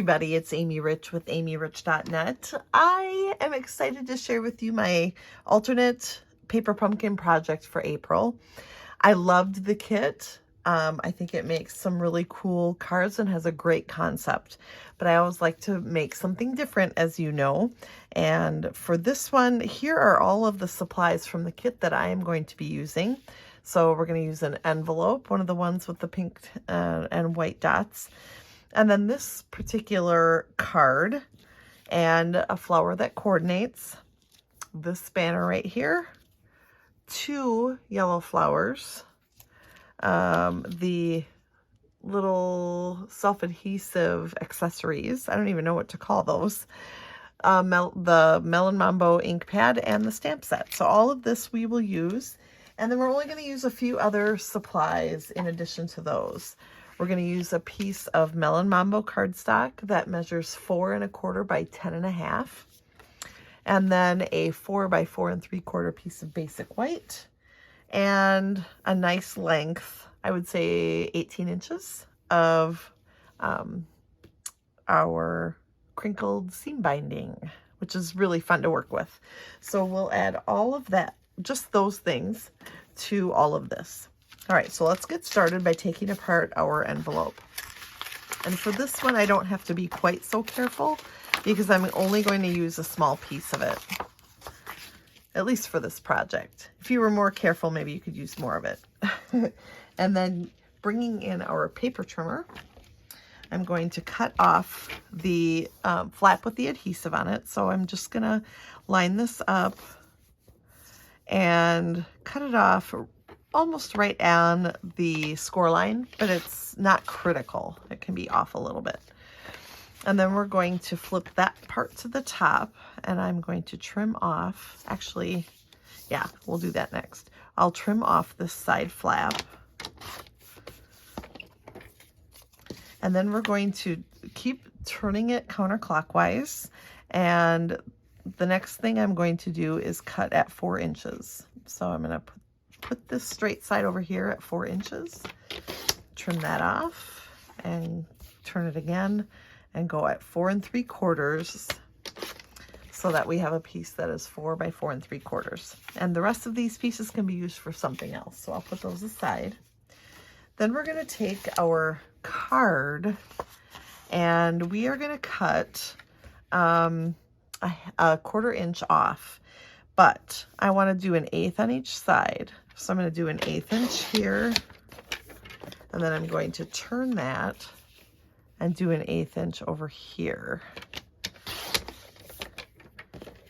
everybody, it's Amy Rich with amyrich.net. I am excited to share with you my alternate paper pumpkin project for April. I loved the kit. I think it makes some really cool cards and has a great concept, but I always like to make something different, as you know. And for this one, here are all of the supplies from the kit that I am going to be using. So we're going to use an envelope, one of the ones with the pink and white dots. And then this particular card and a flower that coordinates. This banner right here, 2 yellow flowers, the little self-adhesive accessories, I don't even know what to call those, the MELON MAMBO ink pad, and the stamp set. So all of this we will use, and then we're only going to use a few other supplies in addition to those. We're going to use a piece of MELON MAMBO cardstock that measures 4 1/4 by 10 1/2, and then a 4 by 4 3/4 piece of basic white, and a nice length, I would say 18 inches of our crinkled seam binding, which is really fun to work with. So we'll add all of that, just those things, to all of this. All right, so let's get started by taking apart our envelope. And for this one, I don't have to be quite so careful because I'm only going to use a small piece of it, at least for this project. If you were more careful, maybe you could use more of it. And then bringing in our paper trimmer, I'm going to cut off the flap with the adhesive on it. So I'm just gonna line this up and cut it off almost right on the score line, but it's not critical. It can be off a little bit. And then we're going to flip that part to the top, and I'm going to trim off, actually, yeah, we'll do that next. I'll trim off this side flap. And then we're going to keep turning it counterclockwise. And the next thing I'm going to do is cut at 4 inches. So I'm going to put this straight side over here at 4 inches, trim that off, and turn it again, and go at 4 3/4, so that we have a piece that is 4 by 4 3/4. And the rest of these pieces can be used for something else, so I'll put those aside. Then we're going to take our card, and we are going to cut a 1/4 inch off, but I want to do an 1/8 on each side. So I'm going to do an 1/8 inch here, and then I'm going to turn that and do an 1/8 inch over here.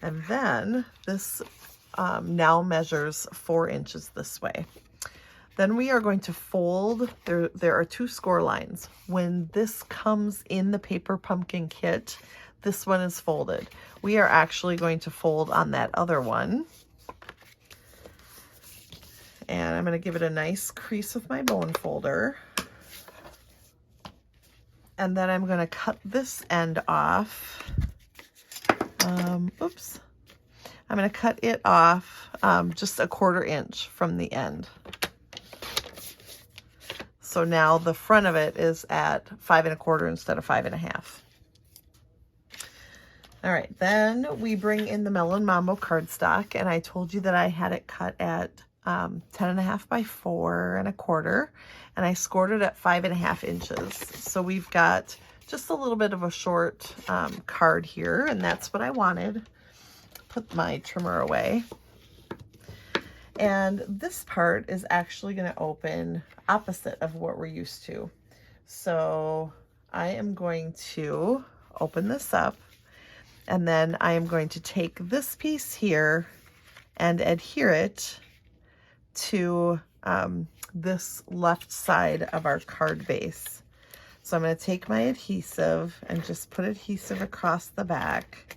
And then this now measures 4 inches this way. Then we are going to fold, there are 2 score lines. When this comes in the paper pumpkin kit, this one is folded. We are actually going to fold on that other one. And I'm going to give it a nice crease with my bone folder. And then I'm going to cut this end off. Oops. I'm going to cut it off just a 1/4 inch from the end. So now the front of it is at 5 1/4 instead of 5 1/2. All right, then we bring in the MELON MAMBO cardstock, and I told you that I had it cut at 10 1/2 by 4 1/4, and I scored it at 5 1/2 inches. So we've got just a little bit of a short card here, and that's what I wanted. Put my trimmer away. And this part is actually going to open opposite of what we're used to. So I am going to open this up, and then I am going to take this piece here and adhere it to this left side of our card base. So I'm going to take my adhesive and just put adhesive across the back.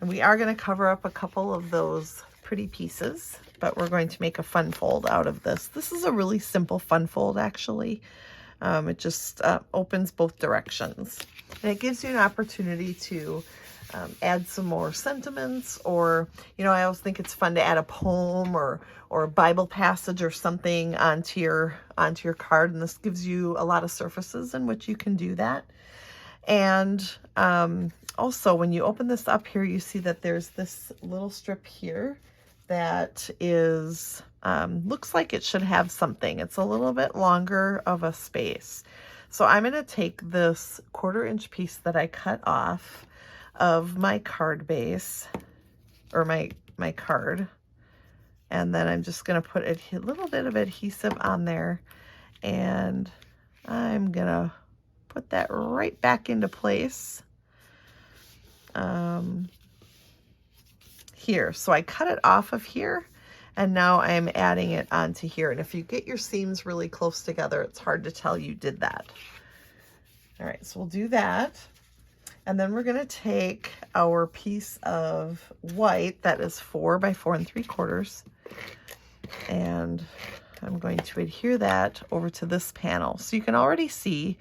And we are going to cover up a couple of those pretty pieces, but we're going to make a fun fold out of this. This is a really simple fun fold, actually. It just opens both directions. And it gives you an opportunity to add some more sentiments, or, you know, I always think it's fun to add a poem or a Bible passage or something onto your card, and this gives you a lot of surfaces in which you can do that. And also, when you open this up here, you see that there's this little strip here that is, looks like it should have something. It's a little bit longer of a space. So I'm going to take this 1/4 inch piece that I cut off of my card base, or my card, and then I'm just going to put a little bit of adhesive on there, and I'm going to put that right back into place here. So I cut it off of here, and now I'm adding it onto here. And if you get your seams really close together, it's hard to tell you did that. All right, so we'll do that. And then we're going to take our piece of white that is 4 by 4 3/4, and I'm going to adhere that over to this panel. So you can already see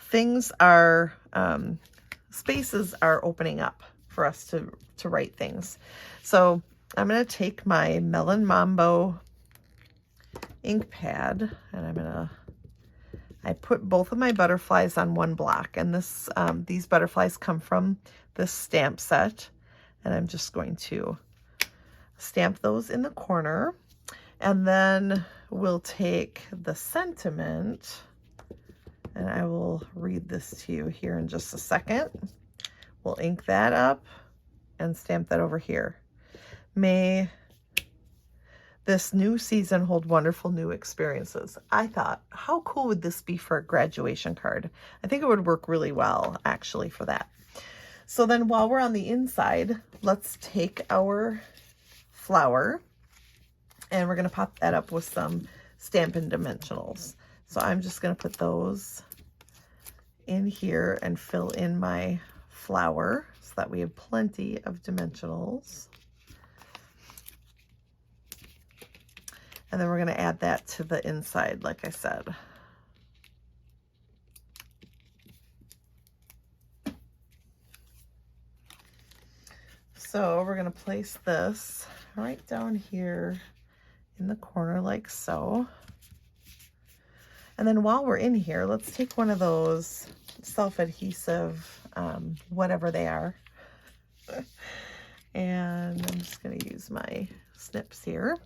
things are, spaces are opening up for us to write things. So I'm going to take my Melon Mambo ink pad, and I put both of my butterflies on one block, and this these butterflies come from this stamp set, and I'm just going to stamp those in the corner. And then we'll take the sentiment, and I will read this to you here in just a second. We'll ink that up and stamp that over here. May this new season hold wonderful new experiences. I thought, how cool would this be for a graduation card? I think it would work really well, actually, for that. So then while we're on the inside, let's take our flower, and we're going to pop that up with some Stampin' Dimensionals. So I'm just going to put those in here and fill in my flower so that we have plenty of dimensionals. And then we're going to add that to the inside, like I said. So we're going to place this right down here in the corner like so. And then while we're in here, let's take one of those self-adhesive, whatever they are. And I'm just going to use my snips here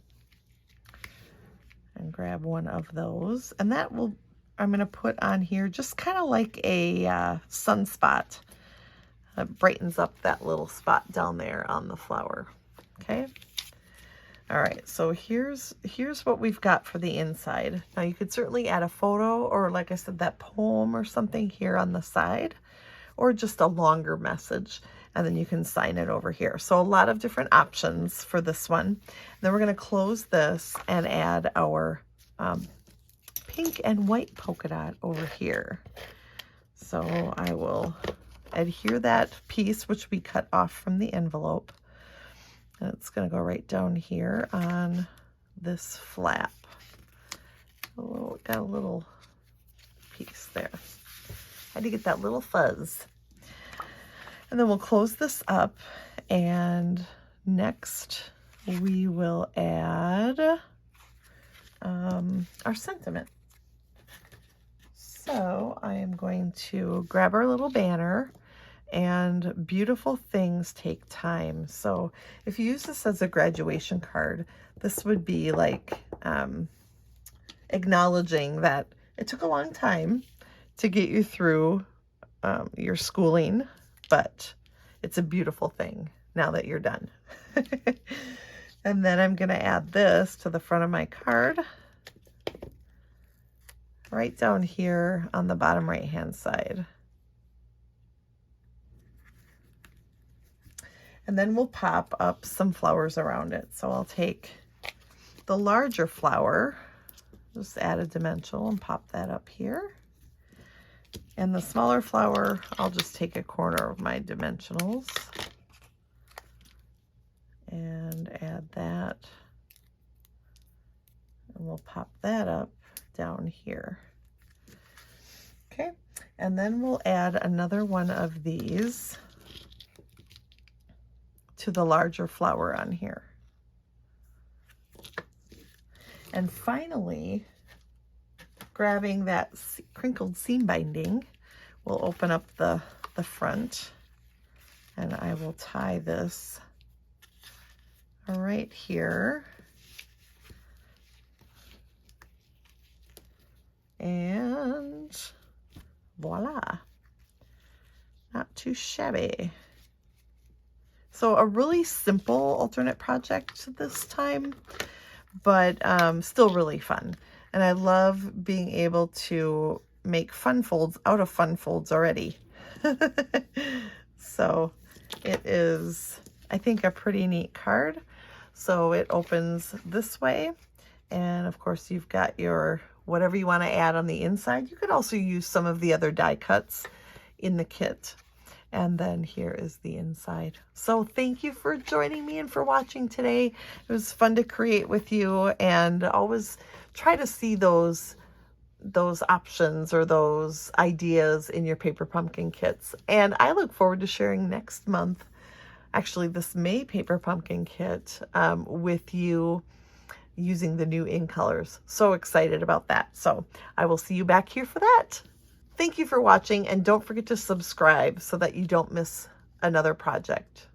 and grab one of those. And that will, I'm going to put on here just kind of like a sunspot. It brightens up that little spot down there on the flower. Okay. All right, so here's what we've got for the inside. Now you could certainly add a photo, or like I said, that poem or something here on the side, or just a longer message, and then you can sign it over here. So a lot of different options for this one. And then we're going to close this and add our pink and white polka dot over here. So I will adhere that piece, which we cut off from the envelope. And it's going to go right down here on this flap. Got a little piece there. Had to get that little fuzz. And then we'll close this up, and next we will add our sentiment. So I am going to grab our little banner, and beautiful things take time. So if you use this as a graduation card, this would be like acknowledging that it took a long time to get you through your schooling, but it's a beautiful thing now that you're done. And then I'm going to add this to the front of my card, right down here on the bottom right hand side. And then we'll pop up some flowers around it. So I'll take the larger flower, just add a dimensional and pop that up here. And the smaller flower, I'll just take a corner of my dimensionals and add that. And we'll pop that up down here. Okay, and then we'll add another one of these to the larger flower on here. And finally, grabbing that crinkled seam binding, we'll open up the the front, and I will tie this right here. And voila, not too shabby. So a really simple alternate project this time, but still really fun. And I love being able to make fun folds out of fun folds already. So it is, I think, a pretty neat card. So it opens this way, and of course you've got your whatever you want to add on the inside. You could also use some of the other die cuts in the kit. And then here is the inside. So thank you for joining me and for watching today. It was fun to create with you, and always try to see those options or those ideas in your paper pumpkin kits. And I look forward to sharing next month, actually this May paper pumpkin kit, with you using the new ink colors. So excited about that. So I will see you back here for that. Thank you for watching, and don't forget to subscribe so that you don't miss another project.